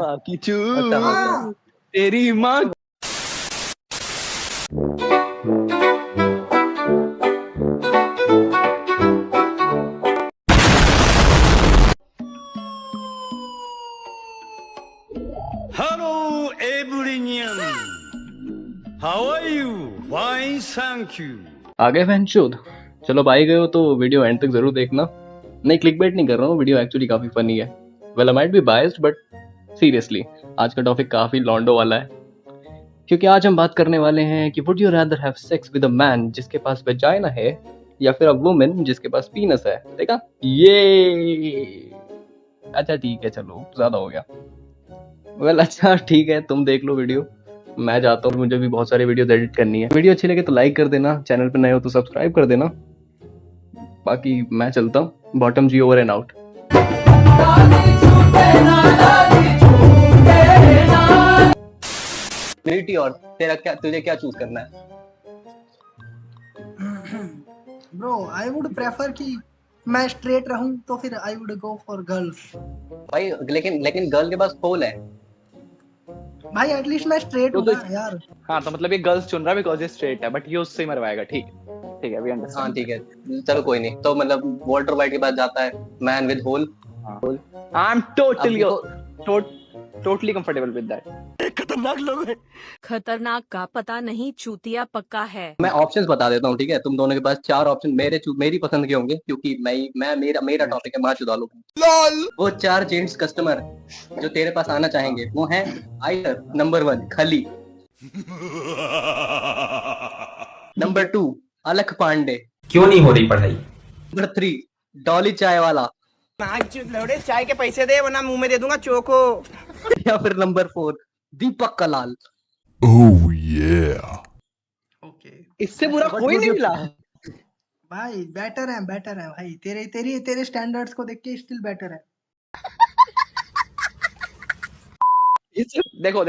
माँ की चू हाँ। तेरी माँ Hello, everyone. How are you? Fine, thank you. आगे फैनशोद। चलो अब आई गए हो तो वीडियो एंड तक जरूर देखना। नहीं, क्लिकबेट नहीं कर रहा हूँ, वीडियो एक्चुअली काफी फनी है। Well I might be biased but seriously आज का टॉपिक काफी लॉन्डो वाला है, क्योंकि आज हम बात करने वाले हैं कि would you rather have sex with a man जिसके पास वेजाइना है या फिर अ वुमन जिसके पास पीनस है। देखा ये? अच्छा ठीक है, चलो ज्यादा हो गया। वेल अच्छा ठीक है, तुम देख लो वीडियो, मैं जाता हूँ, मुझे भी बहुत सारी वीडियो एडिट करनी है। वीडियो अच्छी लगे तो लाइक कर देना, चैनल पे नए हो तो सब्सक्राइब कर देना। बाकी मैं चलता हूँ, bottom ji over and out. Military और तेरा क्या, तुझे क्या चूज करना है? ब्रो आई वुड प्रेफर कि मैं स्ट्रेट रहूं तो फिर I would go for girls. भाई लेकिन गर्ल के पास होल है। भाई एटलीस्ट मैं स्ट्रेट हूं ना यार। हाँ तो मतलब ये गर्ल्स चुन रहा है बिकॉज ये स्ट्रेट है, बट ये उससे ही मरवाएगा। ठीक ठीक है, वी हाँ अंडरस्टैंड। ठीक है, चलो कोई नहीं। तो मतलब वॉल्टर वाइट के पास जाता है man with hole. I am totally comfortable with that. खतरनाक लोग हैं। खतरनाक का पता नहीं, चूतिया पक्का है। मैं ऑप्शंस बता देता हूँ, ठीक है? तुम दोनों के पास 4 ऑप्शन मेरी पसंद के होंगे, क्योंकि मेरा टॉपिक है, मार चुदा लो। वो 4 जेंट्स कस्टमर जो तेरे पास आना चाहेंगे वो हैं आइदर नंबर 1 खली, नंबर 2 अलख पांडे, क्यों नहीं हो रही पढ़ाई, नंबर 3 डॉली चाय वाला, चाय के पैसे दे वरना मुंह में दे दूंगा चोको। या फिर नंबर 4 दीपक कलाल। ओके इससे बुरा कोई नहीं मिला। भाई बेटर है भाई, तेरे स्टैंडर्ड्स को देख के स्टिल बेटर है। देखो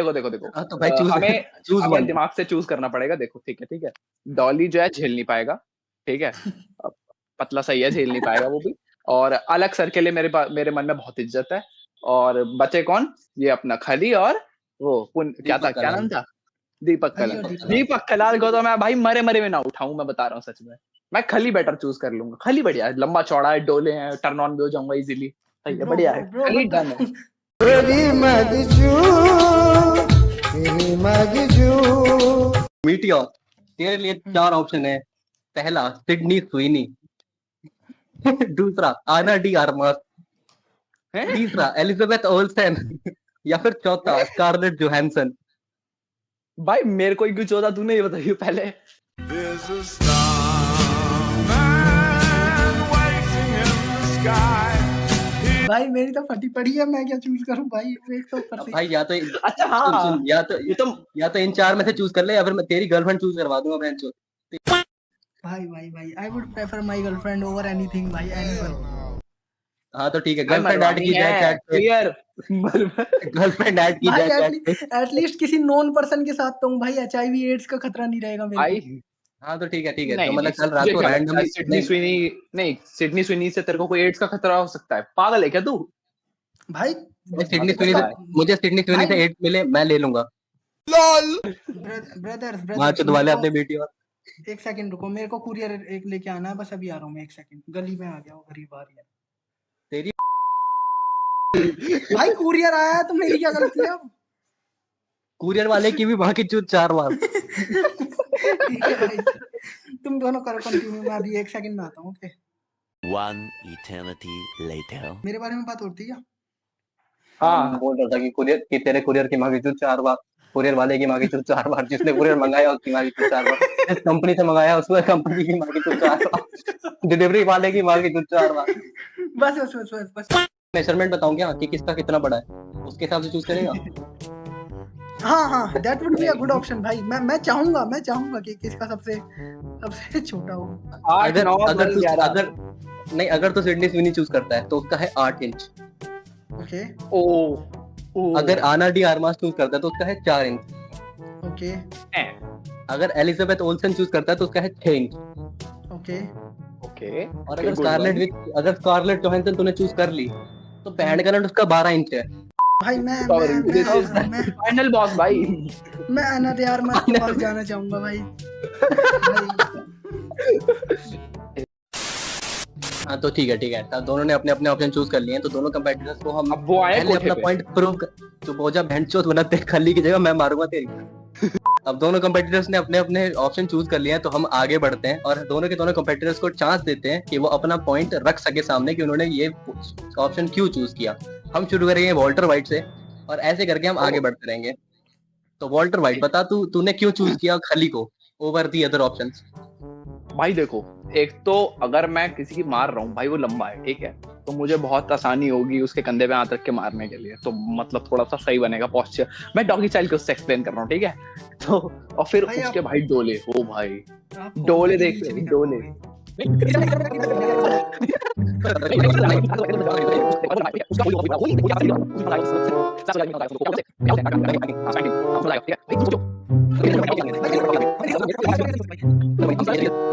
हाँ तो भाई चूज हमें दिमाग से चूज करना पड़ेगा। देखो ठीक है, डॉली जो है झेल नहीं पाएगा, ठीक है। अब पतला सही है, झेल नहीं पाएगा वो भी। और अलग सर के लिए मेरे मन में बहुत इज्जत है। और बचे कौन? ये अपना खली और वो क्या नाम था? दीपक कलाल। दीपक कलाल को तो मैं भाई मरे में ना उठाऊं, मैं बता रहा हूँ सच में। मैं खली बेटर चूज कर लूंगा। खली बढ़िया है, लंबा चौड़ा है, डोले हैं, टर्न ऑन भी हो जाऊंगा इजीली। सही है, बढ़िया है, खली डन है। मीटियोर, तेरे लिए 4 ऑप्शन है। पहला सिडनी स्वीनी, दूसरा आना डी आर्मस, तीसरा एलिजाबेथ ओल्सन, या फिर चौथा स्कारलेट जोहानसन। भाई मेरे को क्यों चौथा, तूने ये बताइए पहले। भाई मेरी तो फटी पड़ी है, मैं क्या चूज करूं भाई? एक तो ऊपर से भाई या तो अच्छा हाँ, सुन, या तो इन 4 में से चूज कर ले, या फिर मैं तेरी गर्लफ्रेंड चूज करवा दूंगा बहन चोद। भाई I would prefer my girlfriend over anything भाई, एनीवन। हाँ तो ठीक है, गर्लफ्रेंड ऐड की जाए चैट पे। क्लियर। गर्लफ्रेंड ऐड की जाए चैट पे। एटलीस्ट किसी नोन पर्सन के साथ तो हूं भाई, एचआईवी एड्स का खतरा नहीं रहेगा मेरे को। हाँ तो ठीक है नहीं, तो मतलब कल रात को रैंडमली सिडनी स्विनी से तेरे को कोई एड्स का खतरा हो सकता है? पागल है क्या तू? भाई मुझे सिडनी स्विनी से एड्स मिले, मैं ले लूंगा। ब्रदर्स मार चुद वाले अपने बेटी। और एक सेकंड रुको, मेरे को कुरियर एक लेके आना है, बस अभी आ रहा हूँ मैं। एक सेकंड, गली में आ गया हूँ, गरीब आ रही है तेरी भाई। कुरियर आया है तो मेरी क्या गलती है अब? कुरियर वाले की भी वहां की चूत 4 बार। ठीक है भाई, तुम दोनों करो कंटिन्यू, मैं अभी 1 सेकंड में आता हूँ। Okay, 1 eternity later. मेरे बारे में बात होती है। हाँ बोल रहा था कि तेरे कुरियर की माँ की चूत 4 बार, कुरियर वाले की माँ की चूत 4 बार, जिसने कुरियर मंगाया उसकी माँ की चूत 4 बार, जिस कंपनी से मंगाया उसमें कंपनी की माँ की चूत 4 बार, डिलीवरी वाले की माँ की चूत 4 बार। बस मेजरमेंट बताऊं क्या कि किसका कितना बड़ा है, उसके हिसाब से चूज करेगा। हाँ that would be a good option भाई। मैं चाहूंगा कि किसका सबसे छोटा हो। अगर तो सिडनी स्विनी चूज करता है तो उसका है 8 इंच। ओके। अगर आना डी आर्मास चूज करता है तो उसका है 4 इंच। ओके। अगर एलिजाबेथ ओल्सन चूज करता है तो उसका है 6 इंच। ओके। और अगर स्कारलेट जोहानसन तूने चूज कर ली तो पैंट का नट उसका 12 इंच है। भाई फाइनल बॉस भाई। मैं अनद यार मैं आपके पास जाना चाहूंगा भाई। हाँ तो ठीक है तो दोनों ने अपने अपने ऑप्शन चूज कर लिए हैं, तो दोनों कंपेटिटर्स को हम अब वो आए पहले कोठे अपना पे। पॉइंट प्रूव तो बोझा भैंचोद बनाते खली की जगह मैं मारूंगा तेरी। अब दोनों कंपेटिटर्स ने अपने अपने ऑप्शन चूज कर लिए हैं, तो हम आगे बढ़ते हैं और दोनों के दोनों कंपेटिटर्स को चांस देते हैं कि वो अपना पॉइंट रख सके सामने कि उन्होंने ये ऑप्शन क्यों चूज किया। हम शुरू करेंगे वॉल्टर वाइट से और ऐसे करके हम आगे बढ़ते रहेंगे। तो वॉल्टर वाइट बता तूने क्यों चूज किया खली को ओवर दी अदर ऑप्शंस। भाई देखो, एक तो अगर मैं किसी की मार रहा हूँ भाई, वो लंबा है, ठीक है, तो मुझे बहुत आसानी होगी उसके कंधे पे हाथ रख के मारने के लिए, तो मतलब थोड़ा सा सही बनेगा पोस्चर। मैं डॉगी स्टाइल के उससे एक्सप्लेन कर रहा हूँ, ठीक है। तो और फिर भाई उसके आप- भाई डोले, ओ भाई आपको डोले रीच देख नहीं कर डोले। पाओगे।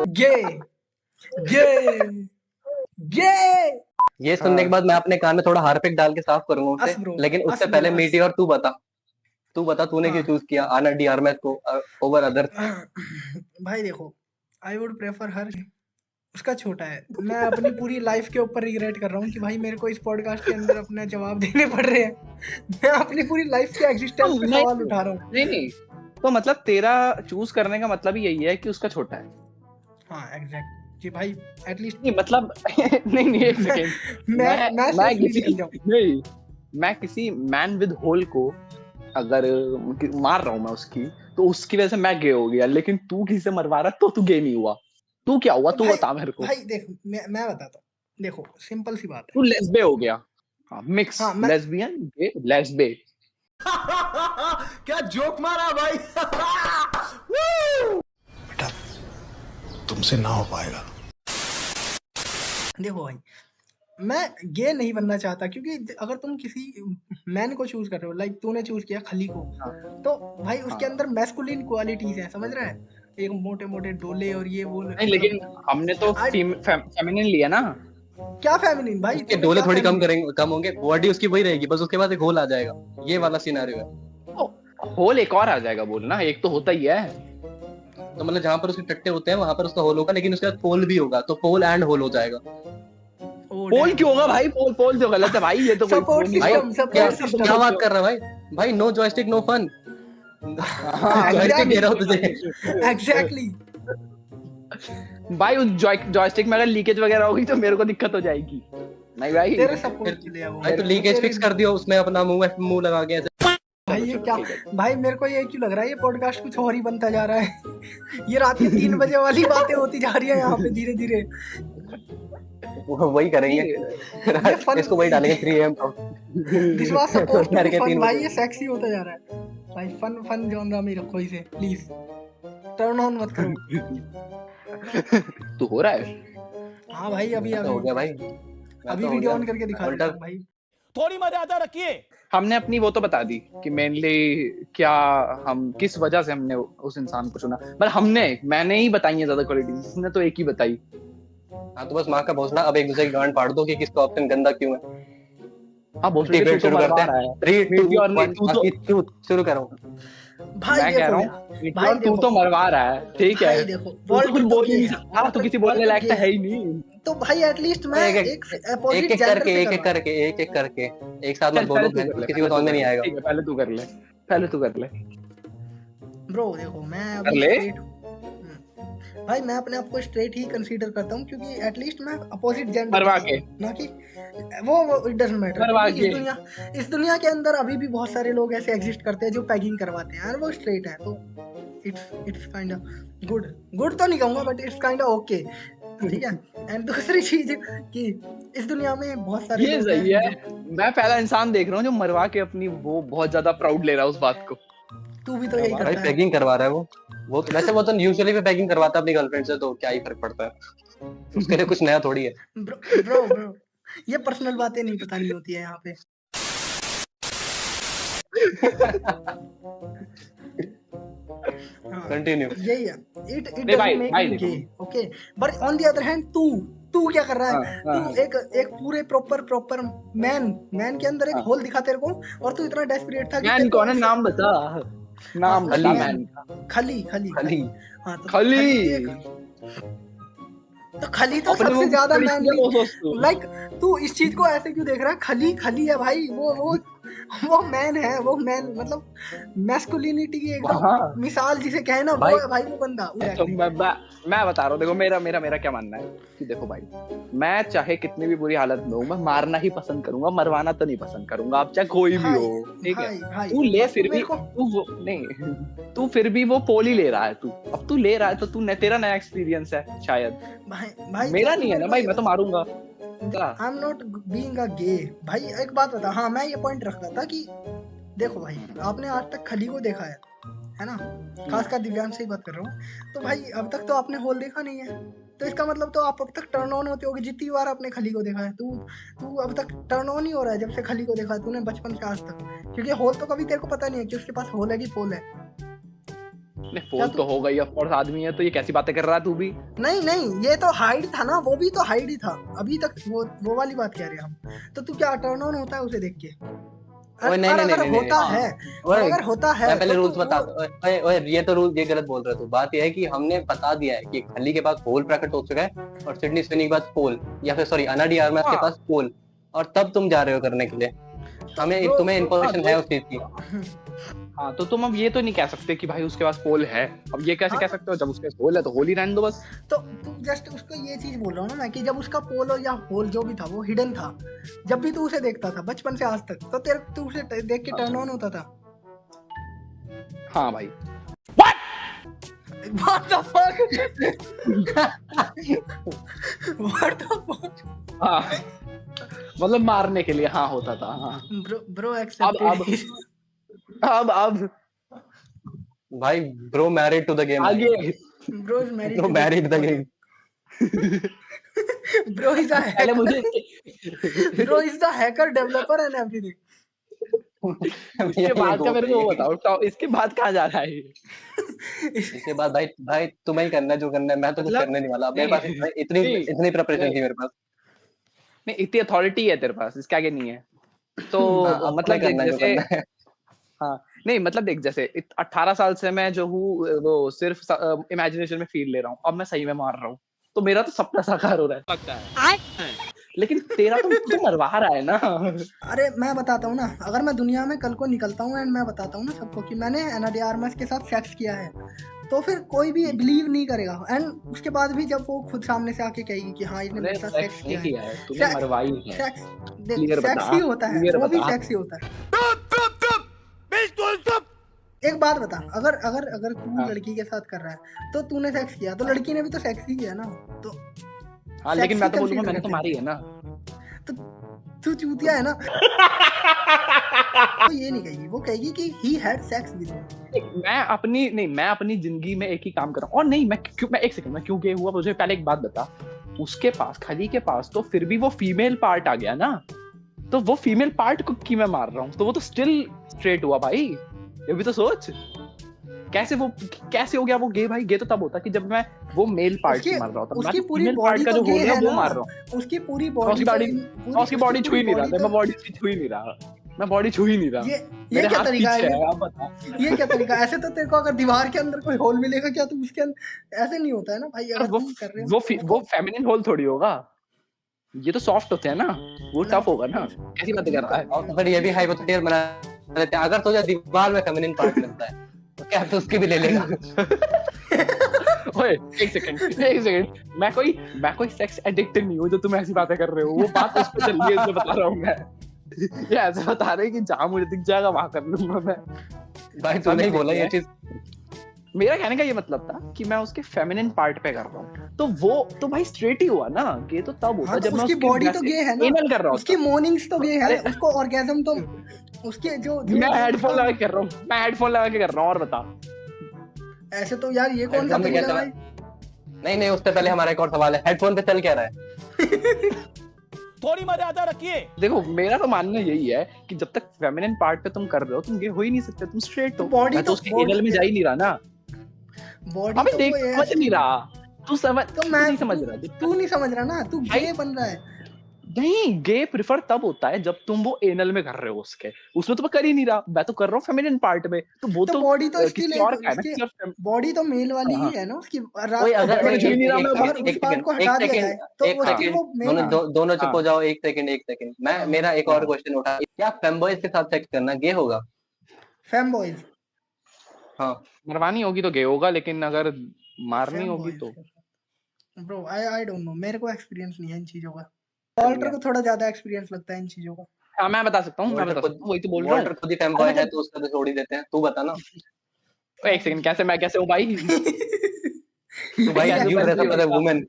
गे गे गे ये सुनने के बाद मैं अपने कान में थोड़ा हार्पिक डाल के साफ करूंगा अस ब्रो, उससे, लेकिन अस उससे ब्रो, पहले अस। मीटी और तू बता तूने क्यों हाँ। चूज किया आना डी आरएमएस को ओवर अदर। भाई देखो, आई वुड प्रेफर हर उसका छोटा है। मैं अपनी पूरी लाइफ के ऊपर रिग्रेट कर रहा हूँ कि भाई मेरे को इस पॉडकास्ट के अंदर अपना जवाब देने पड़ रहे हैं। मैं अपनी पूरी लाइफ के एग्जिस्टेंस पे नहीं, सवाल उठा रहा हूँ। नहीं, तो मतलब तेरा चूज करने का मतलब ही यही है कि उसका छोटा है। हाँ एग्जैक्ट कि भाई एटलीस्ट नहीं मतलब नहीं एक सेकंड, मैं सेफली निकल जाऊँ। नहीं, मैं किसी मैन विद होल को अगर मार रहा हूँ मैं उसकी, तो उसकी वजह से मैं गे हो गया, लेकिन तू किसी से मरवा रहा तो तू गे नहीं हुआ। तू क्या हुआ, तू भाई- बता मेरे को। भाई देख मैं बताता हूँ। देखो सिंपल सी बात है। तू लेस्बे हो गया। हाँ, मिक्स हाँ, मैं- लेस्बियन गे लेस्बे। क्या जोक मारा भाई। तुमसे ना हो पाएगा। देखो भाई, मैं गे नहीं बनना चाहता, क्योंकि अगर तुम किसी मैन को चूज कर रहे हो, लाइक तूने चूज किया खली को, तो भाई उसके अंदर मैस्कुलिन क्वालिटीज है, समझ रहा है? एक मोटे मोटे डोले और ये वो। नहीं, लेकिन हमने तो फेमिनिन लिया ना। क्या फेमिनिन भाई? उसके तूने डोले क्या थोड़ी feminine? कम होंगे, बॉडी उसकी वही रहेगी, बस उसके बाद एक होल आ जाएगा। ये वाला सिनेरियो है। होल एक और आ जाएगा बोलना, एक तो होता ही है। तो मतलब जहाँ पर उसके टट्टे होते हैं वहां पर उसका होल होगा, लेकिन उसके बाद पोल भी होगा, तो पोल एंड होल हो जाएगा। Oh, पोल damn. क्यों होगा भाई? पोल तो गलत है भाई, ये तो कोई Support पोल नहीं भाई है। system, क्या support system. क्या बात कर रहा है भाई no joystick no fun. Joystick दे रहा हूँ तुझे। एग्जैक्टली। भाई उस जॉयस्टिक में अगर लीकेज वगैरह होगी तो मेरे को दिक्कत हो जाएगी। नहीं भाई, तेरे सपोर्ट के लिए वो। भाई तो लीकेज फिक्स कर दियो उसमें अपना मुंह लगा के ऐसे। भाई ये क्या भाई, मेरे को ये क्यों लग रहा है ये पॉडकास्ट कुछ और ही बनता जा रहा है। ये रात के 3 बजे वाली बातें होती जा रही है यहाँ पे धीरे धीरे। वही करेंगे fun- इसको वही डालेंगे 3 AM को। दिस वाज सपोज्ड टू यार बी के फन 3 भाई, बजे। ये सेक्सी होता जा रहा है भाई। फन जॉनरा में रखो इसे प्लीज, टर्न ऑन मत करो। तू हो रहा है। हाँ भाई अभी हो गया भाई, अभी वीडियो ऑन करके दिखा देता हूँ भाई। थोड़ी मर्यादा रखिए। हमने अपनी वो तो बता दी कि मेनली क्या हम किस वजह से हमने उस इंसान को चुना, पर मैंने ही बताई है ज्यादा क्वालिटी, उसने तो एक ही बताई। हाँ तो बस माँ का भोसड़ा, अब एक दूसरे की गांड फाड़ दो कि किसका ऑप्शन गंदा क्यों है। हाँ बोल डिबेट शुरू करते हैं। 3 2 मीठी और नहीं, 1 तू तो- शुरू शुरू करो। भाई मैं कह रहा देखो हूँ भाई तू तो मरवा रहा है, ठीक है। भाई देखो तू तो कुछ बोल ही नहीं सकता, तू किसी बोलने लायक तो है ही नहीं। तो भाई एटलीस्ट मैं एक- एक अपोजिट एक एक करके एक साथ मत बोलो, किसी को समझ में नहीं आएगा। ठीक है, पहले तू कर ले। ब्रो देखो मैं कर अभी ले। straight हूँ। भाई मैं अपने आप को स्ट्रेट ही कंसीडर करता हूँ, क्योंकि एटलीस्ट मैं अपोजिट जेंडर मरवा के। ना कि वो इट डजंट मरवा मैटर। के। इस दुनिया के अंदर अभी भी बहुत सारे लोग ऐसे एग्जिस्ट करते हैं जो पैगिंग करवाते हैं, और वो स्ट्रेट है, तो इट्स काइंड ऑफ गुड तो नहीं कहूंगा, but it's kind of okay, ठीक है। एंड दूसरी चीज कि इस दुनिया में बहुत सारे ये लोग सही हैं है। मैं पहला इंसान देख रहा हूँ जो मरवा के अपनी वो बहुत ज्यादा प्राउड ले रहा है उस बात को। तू भी तो यही भाई करता है। पैकिंग करवा रहा है वो तो वैसे वो तो यूजुअली भी पैकिंग करवाता है अपनी गर्लफ्रेंड से, तो क्या ही फर्क पड़ता है, उसके लिए कुछ नया थोड़ी है। ब्रो ये पर्सनल बातें नहीं बतानी होती है यहाँ पे। हाँ, कंटिन्यू। यही है। इट नहीं भाई, डजंट मेक भाई मी देखो। Gay, okay, but on the other hand तू तू क्या कर रहा हाँ, है? हाँ, तू एक पूरे प्रॉपर मैन के अंदर एक हाँ। होल दिखा तेरे को, और तू इतना डेस्परेट था कि मैन तेरे को कौन है? नाम बता, नाम हाँ, बता खली। मैन का। खली। खली। हाँ तो खली। तो खली तो अपने सबसे वो ज्यादा बड़ी मैनली, चीज़ें वो सोचतू। लाइक तू इस चीज को ऐसे क्यों देख रहा है? खली है भाई, वो मैन है, वो मैन मतलब मैस्कुलिनिटी की एकदम हाँ। मिसाल जिसे कहे ना, भाई- वो है भाई वो बंदा। तो मैं बता रहा हूँ, देखो मेरा क्या मानना है कि देखो भाई, मैं चाहे कितनी भी बुरी हालत में हूँ, मैं मारना ही पसंद करूंगा, मरवाना तो नहीं पसंद करूंगा, अब चाहे कोई भी हो, ठीक है। भाई तू ले फिर भी, मेरे को तू फिर भी वो पोल ही ले रहा है, अब तू ले रहा है तो तेरा नया एक्सपीरियंस है शायद, भाई मेरा नहीं है ना भाई, मैं तो मारूंगा। I am not being a gay भाई। एक बात बता, हाँ मैं ये पॉइंट रख रहा था कि देखो भाई, आपने आज तक खली को देखा है ना, खासकर दिव्यांश से ही बात कर रहा हूँ, तो भाई अब तक तो आपने होल देखा नहीं है, तो इसका मतलब तो आप अब तक टर्न ऑन होते होगे जितनी बार आपने खली को देखा है। तू अब तक टर्न ऑन ही हो रहा है जब से खली को देखा है तूने, बचपन से आज तक, क्योंकि होल तो कभी तेरे को पता नहीं है कि उसके पास होल है कि पोल है। फोन तो हो गई, ऑफ कोर्स आदमी है, तो ये कैसी बातें कर रहा है तू भी? नहीं ये तो हाइड था ना, वो भी तो हाइड ही था अभी तक, वो वाली बात कह रहे हैं हम। तो तू क्या टर्न ऑन होता है उसे देख के? ओए नहीं, अगर नहीं, होता नहीं। है, ओए, अगर होता है मैं पहले तो रूल्स तू बता, ओए ये तो रूल, ये गलत बोल रहा है तू। बात ये है कि हमने बता दिया है कि खली के पास पोल प्रकट हो चुका है, और सिडनी स्विनी के पास पोल, या फिर सॉरी अना डी आर्मस के पास पोल, और तब तुम जा रहे हो करने के लिए। हमें तुम्हें इन्फॉर्मेशन है उस चीज की। हाँ तो तुम अब ये तो नहीं कह सकते कि भाई उसके पास पोल है, अब ये कैसे कह सकते हो? जब उसके पास पोल है तो होल ही रहने दो बस। तो तू जस्ट उसको ये चीज बोल रहा हूँ ना मैं, कि जब उसका पोलो या होल जो भी था वो हिडन था, जब भी तू उसे देखता था बचपन से आज तक, तो तू उसे देख के टर्न ऑन होता था। हाँ भाई। What the fuck? What the fuck? हाँ मतलब मारने के लिए हाँ होता था। हाँ Bro accepted. अब भाई bro married to the game. आगे Bro is married. Bro married the game. Bro is a पहले hacker. मुझे Bro is the hacker, developer and everything. इसके बाद का मेरे को वो बताओ, इसके बाद कहाँ जा रहा है ये? इसके बाद भाई तुम्हें ही करना है जो करना है, मैं तो कुछ मतलब- करने नहीं वाला। मेरे पास नहीं, इतनी प्रिपरेशन थी मेरे पास। नहीं इतनी अथॉरिटी है तेरे पास, इसके आगे नहीं है। तो हाँ, अब मतलब तुम्हें करना है जो जैसे करना है। हाँ नहीं मतलब देख, जैसे 18 साल से मैं जो हूँ वो सिर्फ इमेजिनेशन में फील ले रहा हूँ, अब मैं सही में मार रहा हूँ, तो मेरा तो सपना साकार हो रहा है, लगता है। लेकिन तेरा तो मरवा रहा है ना। अरे मैं बताता हूँ ना, अगर मैं दुनिया में कल को निकलता हूँ एंड मैं बताता हूँ ना सबको कि मैंने एना डी आर्मस के साथ सेक्स किया है, तो फिर कोई भी बिलीव नहीं करेगा, एंड उसके बाद भी जब वो खुद सामने से आके कहेगी कि हाँ इसने मेरे साथ सेक्स नहीं किया किया है, है, तूने मरवाई है। सेक्स Clear सेक्स बता, ही होता है, clear वो भी बता। सेक्स ही होता है। एक बात बता, अगर तू हाँ। लड़की के साथ कर रहा है तो तूने सेक्स किया, तो लड़की ने भी तो सेक्स ही किया ना, तो हाँ लेकिन मैं तो Sex ही बोलूंगा मैंने consider तो मारी है ना। तू चूतिया है ना। वो ये नहीं कहेगी, वो कहेगी कि he had sex with me. मैं अपनी जिंदगी में एक ही काम कर रहा हूँ, और नहीं मैं एक सेकंड, मैं क्यों गे हुआ मुझे पहले एक बात बता। उसके पास, खली के पास तो फिर भी वो फीमेल पार्ट आ गया ना, तो वो फीमेल पार्ट को की मैं मार रहा हूँ, तो वो तो स्टिल स्ट्रेट हुआ भाई। ये भी तो सोच, कैसे हो गया वो गे भाई? गे तो तब होता कि जब मैं वो मेल पार्ट की मार रहा होता, उसकी मैं पूरी फीमेल बॉडी पार्ट का तो जो गे होल है है वो ना, मार रहा हूँ। उसकी पूरी बॉडी, उसकी बॉडी छू ही नहीं रहा, मैं बॉडी छू ही नहीं रहा, मैं बॉडी छू ही नहीं रहा। ये मेरे क्या हाथ तरीका पीछे है? है, आप बता। ये क्या तरीका? ऐसे तो तेरे को अगर दीवार के अंदर कोई होल मिलेगा क्या, तू उसके अंदर ऐसे नहीं होता है ना भाई। अगर तुम कर रहे हो वो फेमिनिन होल थोड़ी होगा, ये तो सॉफ्ट होते हैं ना, वो टफ होगा ना। कैसी बातें कर रहा है? और फिर ये भी हाइपोथेटिकल बना लेते हैं, अगर तुझे दीवार में फेमिनिन पार्ट मिलता है तो क्या तू उसकी भी ले लेगा? ओए एक सेकंड, मैं कोई सेक्स एडिक्ट नहीं हूँ जो तुम ऐसी बातें कर रहे हो। वो बात उस पे चल रही है, इसलिए बता रहा हूँ मैं। ये ऐसे बता रहे हैं कि जहाँ मुझे दिख जाएगा वहां कर लूंगा मैं। भाई तूने ही बोला ये चीज। मेरा कहने का ये मतलब था कि मैं उसके फेमिनिन पार्ट पे कर रहा हूँ, तो वो तो भाई स्ट्रेट ही हुआ ना। गे तो तब होता हाँ, जब तो मैं उसकी बॉडी तो गे है ना, एनल कर रहा उसकी हूँ। मॉर्निंग्स तो गे है, उसको ऑर्गेज्म तो उसके जो मैं हेडफोन लगा के कर रहा हूँ, और बता। ऐसे तो यार ये कौन सा हेडफोन में क्या तरीका चला? भाई? नहीं उससे पहले हमारा एक और सवाल है, हेडफोन पे चल क्या रहा है? थोड़ी मर्यादा रखिए। देखो मेरा तो मानना यही है कि जब तक फेमिनिन पार्ट पे तुम कर रहे हो, तुम गे हो ही नहीं सकते, तुम स्ट्रेट हो। बॉडी मैं तो उसके एनल में जा ही नहीं रहा ना। बॉडी अबे तो देख वो है, समझ नहीं रहा। तू समझ, तो तू मैं नहीं समझ रहा तू नहीं समझ रहा ना, तू भाई- गे बन रहा है। नहीं, गे प्रेफर तब होता है जब तुम वो एनल में कर रहे हो उसके, उसमें तो मैं कर ही नहीं रहा, मैं तो कर रहा हूँ फेमिनिन पार्ट में, तो वो तो तो बॉडी तो इसकी किसी और का है ना, सिर्फ बॉडी तो मेल वाली हाँ। ही है ना उसकी। ओए अगर मैं छू नहीं रहा, मैं अगर उस पार्ट को हटा दिया जाए तो उसकी वो मेल दोनों चुप हाँ। हो जाओ, एक सेकंड। मैं मेरा एक और क्वेश्चन उठा, क्या फेमबॉयज के साथ सेक्स करना गे होगा? फेम बॉयज, हाँ मरवानी होगी तो गे होगा, लेकिन अगर मारनी होगी तो ब्रो आई डोंट नो, मेरे को एक्सपीरियंस नहीं है इन चीजों का। वॉल्टर को थोड़ा ज्यादा एक्सपीरियंस लगता है इन चीजों का। हाँ मैं बता सकता हूँ, वही तो बोल रहा हूँ। वॉल्टर खुद ही फेमबॉय है तो उसका तो छोड़ ही देते हैं, तू बता ना। एक सेकंड, कैसे हूँ भाई? तू भाई कैसे you dress up as a बता? Woman,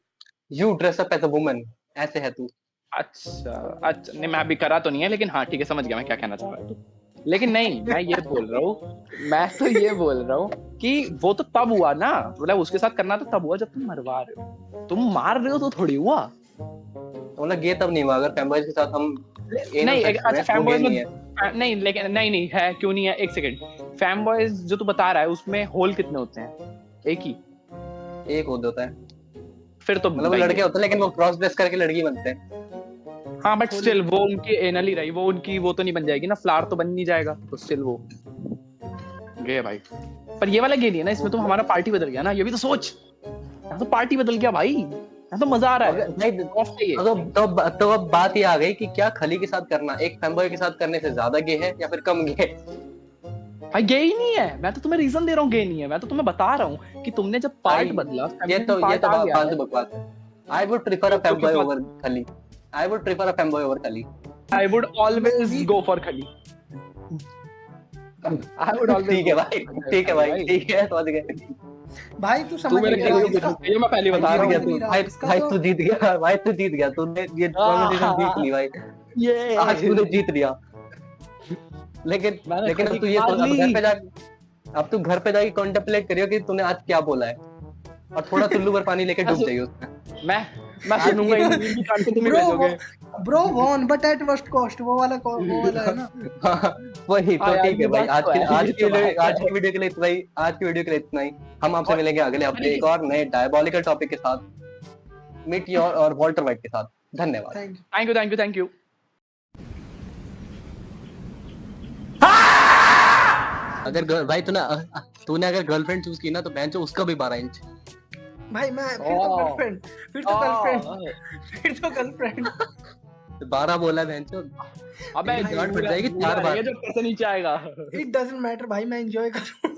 you dress up as a woman, ऐसे है तू। अच्छा नहीं, मैं अभी करा तो नहीं है, लेकिन हाँ ठीक है, समझ गया मैं क्या कहना चाह रहा हूँ। लेकिन नहीं, मैं ये बोल रहा हूँ कि वो तो तब हुआ ना, मतलब उसके साथ करना तो तब हुआ जब तुम मरवा रहे हो, तुम मार रहे हो तो थोड़ी हुआ। मतलब गे तब नहीं हुआ अगर फेमबॉयज के साथ हम नहीं अच्छा, फैम बॉयज में नहीं, लेकिन नहीं है, क्यों नहीं है, एक सेकंड। फैम बॉयज जो तू बता रहा है उसमें होल कितने होते हैं? एक ही, एक होता है, फिर तो मतलब लड़के होते हैं लेकिन वो क्रॉस ड्रेस करके लड़की बनते हैं। हाँ बट स्टिल वो उनकी एनल ही रही, वो उनकी वो तो नहीं बन जाएगी ना, फ्लावर तो बन नहीं जाएगा, तो स्टिल वो गे भाई। पर ये वाला गे नहीं है ना, इसमें तो हमारा पार्टी बदल गया ना, ये भी तो सोच, यहाँ तो पार्टी बदल गया भाई, यहाँ तो मजा आ रहा है। तो अब बात ये आ गई कि क्या खली के साथ करना एक फैमबॉय के साथ करने से ज्यादा गे है या फिर कम गे? भाई गे ही नहीं है, मैं तो तुम्हें रीजन दे रहा हूँ गे नहीं है, मैं तो तुम्हें बता रहा हूँ कि तुमने जब पार्ट बदला, ये तो फालतू बकवास है। I would prefer a femboy over खली। I would prefer a femboy over खली। I would always go for खली। I would always ठीक है भाई, ठीक है समझ गए भाई। तू समझ मेरे गया ये मैं पहले बता रहा हूँ। भाई तू जीत गया तूने ये कॉम्पिटिशन जीत ली भाई, ये आज तूने जीत लिया। लेकिन अब तू ये अब तू घर पे जाके कॉन्टेम्पलेट करियो कि तूने आज क्या बोला है, और थोड़ा टुल्लू भर पानी लेके डूब जाइए उसमें। मैं सुनूंगा ही, काट के तुम ही भेजोगे। Bro won but at worst cost, वो वाला है ना। वही तो ठीक है भाई। आज की वीडियो के लिए इतना ही। हम आपसे मिलेंगे अगले हफ्ते एक और नए डायबॉलिकल टॉपिक के साथ, मीट योर और वॉल्टर वाइट के साथ। धन्यवाद। Thank you. अगर भाई तूने अगर गर्लफ्रेंड चूज की ना तो बेंचो उसका भी 12 इंच। भाई मैं फिर तो गर्लफ्रेंड 12 बोला बेंचो। अबे गांड फट जाएगी 4 बार। ये जो कैसे नीचे आएगा। इट डजंट मैटर भाई, मैं एंजॉय करूँ।